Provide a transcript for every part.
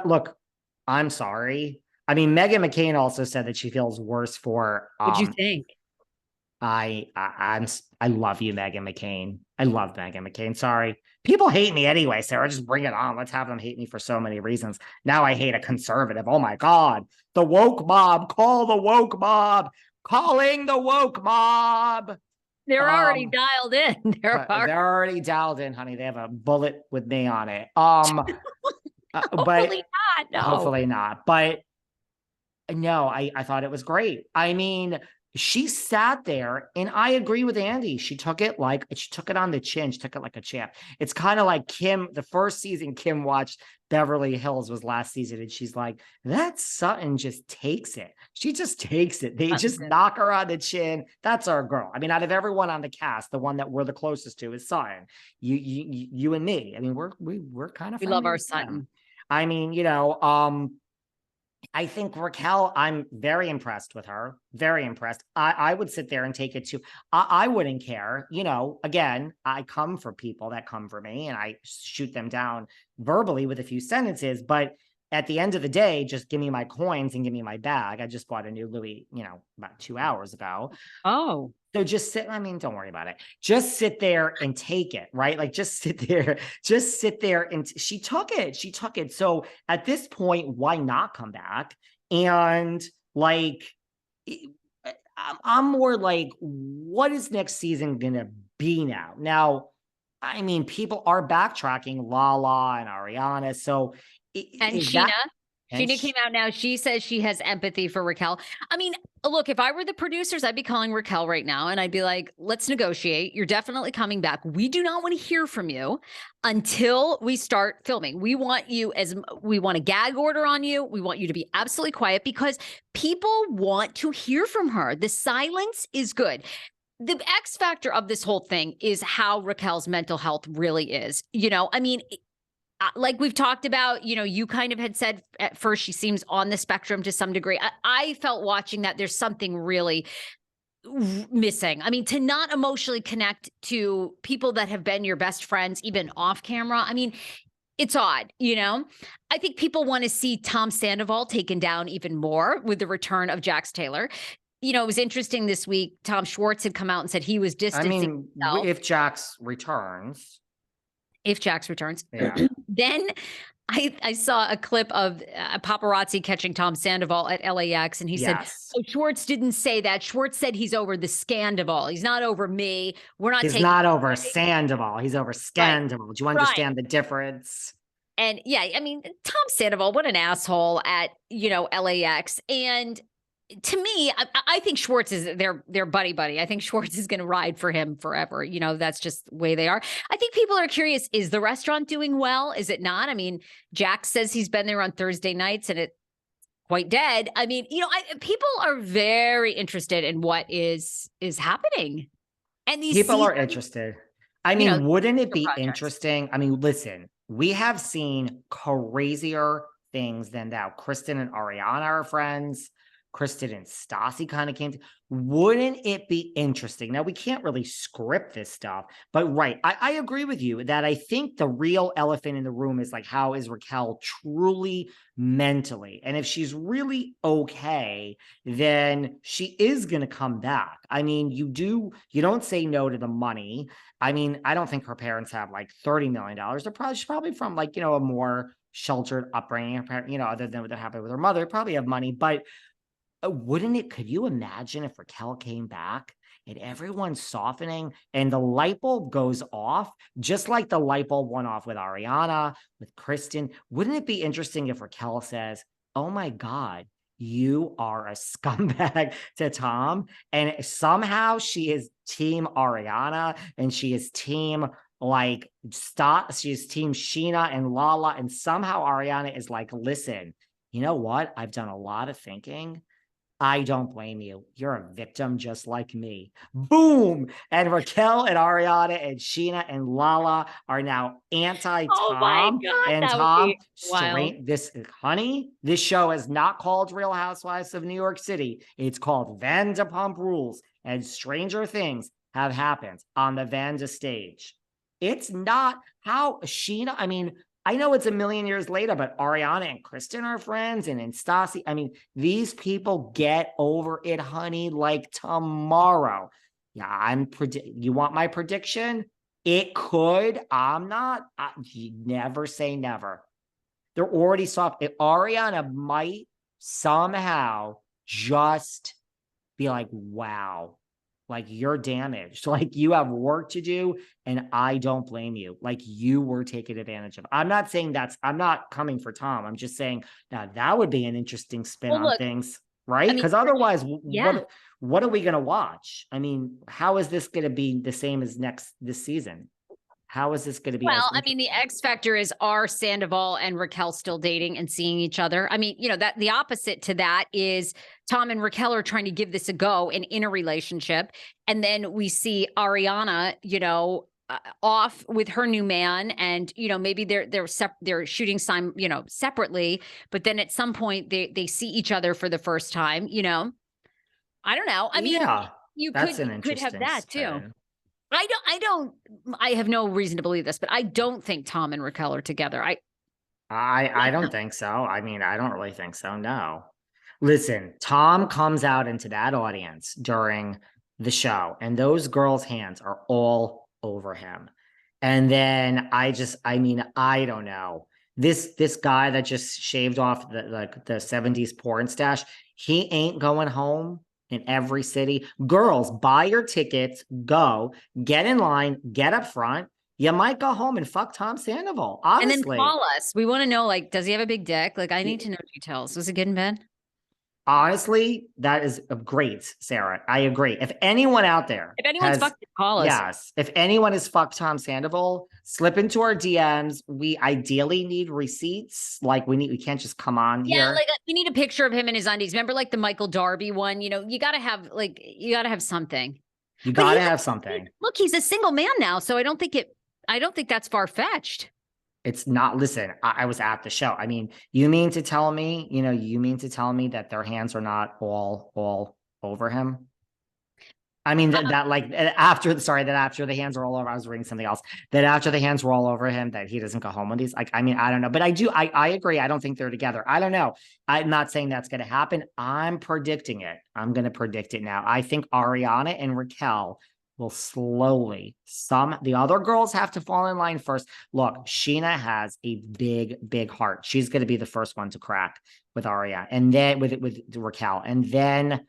Look, I'm sorry. I mean, Megan McCain also said that she feels worse for What'd you think? I love you, Megan McCain. I love Megan McCain. Sorry. People hate me anyway, Sarah. Just bring it on. Let's have them hate me for so many reasons. Now I hate a conservative. Oh my God. The woke mob. Call the woke mob. Calling the woke mob. They're already Um, dialed in. they're already dialed in, honey. They have a bullet with me on it. But Hopefully not. No. hopefully not. But no, I thought it was great. I mean, she sat there and I agree with Andy. She took it on the chin. She took it like a champ. It's kind of like Kim, the first season Kim watched Beverly Hills was last season. And she's like, that Sutton just takes it. She just takes it. They just knock her on the chin. That's our girl. I mean, out of everyone on the cast, the one that we're the closest to is Sutton. You and me. I mean, we're kind of We friendly love our with them. Sutton. I mean, I think Raquel, I'm very impressed with her. Very impressed. I would sit there and take it too. I wouldn't care. Again, I come for people that come for me and I shoot them down verbally with a few sentences. But at the end of the day, just give me my coins and give me my bag. I just bought a new Louis, about 2 hours ago. Oh, So just sit, I mean, don't worry about it. Just sit there and take it, right? Like just sit there and she took it. She took it. So at this point, why not come back? And like, I'm more like, what is next season going to be now? Now, I mean, people are backtracking Lala and Ariana. So and is Sheena. that, and Sheena came out now. She says she has empathy for Raquel. I mean, look, if I were the producers, I'd be calling Raquel right now and I'd be like, let's negotiate. You're definitely coming back. We do not want to hear from you until we start filming. We want a gag order on you. We want you to be absolutely quiet because people want to hear from her. The silence is good. The X factor of this whole thing is how Raquel's mental health really is. I mean, like we've talked about, you kind of had said at first she seems on the spectrum to some degree. I felt watching that there's something really missing. I mean, to not emotionally connect to people that have been your best friends, even off camera. I mean, it's odd, I think people want to see Tom Sandoval taken down even more with the return of Jax Taylor. It was interesting this week. Tom Schwartz had come out and said he was distancing himself. if Jax returns. If Jax returns. Yeah. Then I saw a clip of a paparazzi catching Tom Sandoval at LAX, and he said, "Oh, Schwartz didn't say that. Schwartz said he's over the Scandoval. He's not over me. We're not. He's not over Sandoval. He's over Scandoval. Right. Do you understand the difference?" And yeah, I mean, Tom Sandoval, what an asshole at LAX. And to me, I think Schwartz is their buddy. I think Schwartz is going to ride for him forever. That's just the way they are. I think people are curious, is the restaurant doing well? Is it not? I mean, Jack says he's been there on Thursday nights and it's quite dead. I mean, people are very interested in what is happening. And these people are interested. I mean, wouldn't it be projects. interesting? I mean, listen, we have seen crazier things than that. Kristen and Ariana are friends. Kristen and Stassi kind of came to. Wouldn't it be interesting? Now, we can't really script this stuff, but right. I agree with you that I think the real elephant in the room is like, how is Raquel truly mentally? And if she's really okay, then she is going to come back. I mean, you don't say no to the money. I mean, I don't think her parents have like $30 million. She's probably from like, a more sheltered upbringing, other than what happened with her mother, probably have money, but could you imagine if Raquel came back and everyone's softening and the light bulb goes off, just like the light bulb went off with Ariana, with Kristen? Wouldn't it be interesting if Raquel says, oh my God, you are a scumbag to Tom? And somehow she is team Ariana and she is team she's team Sheena and Lala. And somehow Ariana is like, listen, you know what? I've done a lot of thinking. I don't blame you. You're a victim just like me. Boom. And Raquel and Ariana and Sheena and Lala are now anti-Tom. Oh my God, and that Tom, wild. This show is not called Real Housewives of New York City. It's called Vanderpump Rules. And stranger things have happened on the Vanda stage. It's not how Sheena, I mean, I know it's a million years later, but Ariana and Kristen are friends, and Stassi. I mean, these people get over it, honey, like tomorrow. Yeah, you want my prediction? It could. I'm not. You never say never. They're already soft. Ariana might somehow just be like, wow, like you're damaged. Like you have work to do. And I don't blame you. Like you were taken advantage of. I'm not coming for Tom. I'm just saying now that would be an interesting spin Well, on look, things, I right? mean, Because otherwise, yeah. what are we going to watch? I mean, how is this going to be the same as this season? How is this going to be as Well, I mean, the interesting? X factor is, are Sandoval and Raquel still dating and seeing each other? I mean, that the opposite to that is Tom and Raquel are trying to give this a go and in a relationship. And then we see Ariana, off with her new man, and maybe they're shooting some separately, but then at some point they see each other for the first time. I don't know. I mean, Yeah, you that's an could have interesting that too. spin. I have no reason to believe this, but I don't think Tom and Raquel are together. I don't think so. I mean, I don't really think so. No. Listen, Tom comes out into that audience during the show, and those girls' hands are all over him. And then I mean, I don't know. This guy that just shaved off the 70s porn stash, he ain't going home in every city. Girls, buy your tickets, go, get in line, get up front. You might go home and fuck Tom Sandoval, And then honestly. call us. We want to know, like, does he have a big dick? Like, I need to know details. Was it good in bed? Honestly, that is great, Sarah. I agree. If anyone out there If anyone's has, fucked, call us. yes, if anyone has fucked Tom Sandoval, slip into our DMs. We ideally need receipts. Like we can't just come on Yeah, here. like we need a picture of him in his undies. Remember, like the Michael Darby one. You gotta have something. You But got to have something. look, he's a single man now, so I don't think it. I don't think that's far fetched. It's not, listen, I was at the show. I mean, you mean to tell me, you mean to tell me that their hands are not all over him? I mean that like that after the hands are all over, I was reading something else. That after the hands were all over him, that he doesn't go home with these. Like, I mean, I don't know, but I agree. I don't think they're together. I don't know. I'm not saying that's gonna happen. I'm predicting it. I'm gonna predict it now. I think Ariana and Raquel will slowly, the other girls have to fall in line first. Look, Sheena has a big heart. She's gonna be the first one to crack with Ariana, and then with Raquel, and then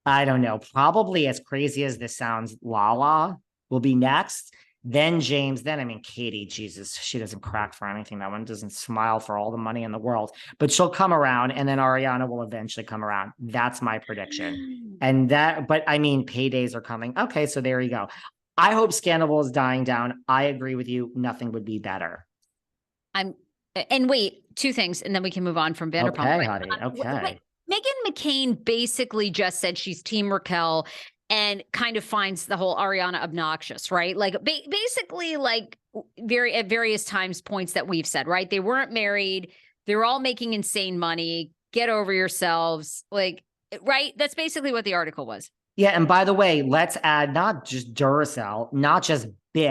I don't know, probably as crazy as this sounds, Lala will be next. Then James, then I mean, Katie, Jesus, she doesn't crack for anything. That one doesn't smile for all the money in the world, but she'll come around, and then Ariana will eventually come around. That's my prediction. But I mean, paydays are coming. Okay, so there you go. I hope Scandal is dying down. I agree with you. Nothing would be better. And wait, two things, and then we can move on from Vanderpump. Okay, honey. Okay. Meghan McCain basically just said she's Team Raquel and kind of finds the whole Ariana obnoxious, right? Like basically, like at various times points that we've said, right? They weren't married. They're all making insane money. Get over yourselves. Like, right? That's basically what the article was. Yeah, and by the way, let's add not just Duracell, not just